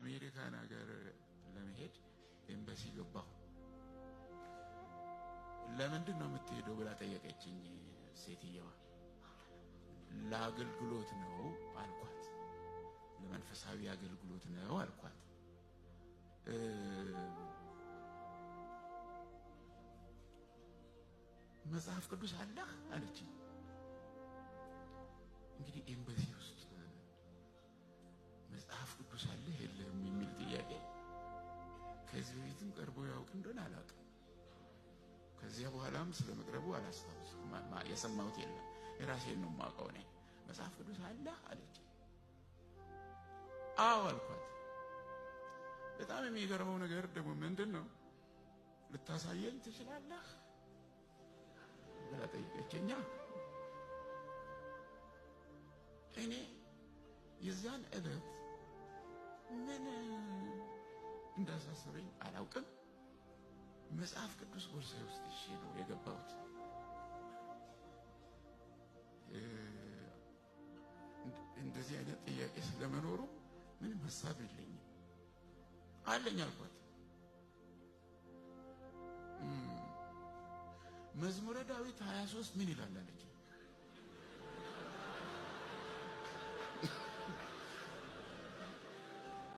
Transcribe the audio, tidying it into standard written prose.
አሜሪካን ሀገር ለመሄድ ኤምባሲ ገባሁ። ለምንድን ነው የምትሄደው ብላ ጠየቀችኝ ሴትየዋ። ለአገልግሎት ነው አልኳት። ለመንፈሳዊ አገልግሎት ነው አልኳት። መጽሐፍ ቅዱስ አለህ አለችኝ። እንግዲህ ኤምባሲ ውስጥ መጽሐፍ ቅዱስ አለህ የለህም የሚል ጥያቄ ከዚህ በፊትም ቀርቦ ያውቅ እንደሆነ አላውቅም። ከዚያ በኋላም ስለመቅረቡ አላስታውስም። የሰማሁት የለም። የራሴን ነው የማውቀው ነኝ። መጽሐፍ ቅዱስ አለህ አለችኝ። አዎ አልኳት። በጣም የሚገርመው ነገር ደግሞ ምንድን ነው ልታሳየኝ ትችላለህ ብላ ጠየቀችኝ። እኔ የዛን ዕለት ምን እንዳሳሰበኝ አላውቅም። መጽሐፍ ቅዱስ ቦርሳዬ ውስጥ ይዤ ነው የገባሁት። እንደዚህ አይነት ጥያቄ ስለመኖሩ ምንም ሐሳብ የለኝም አለኝ አልኳት። መዝሙረ ዳዊት 23 ምን ይላል አለች።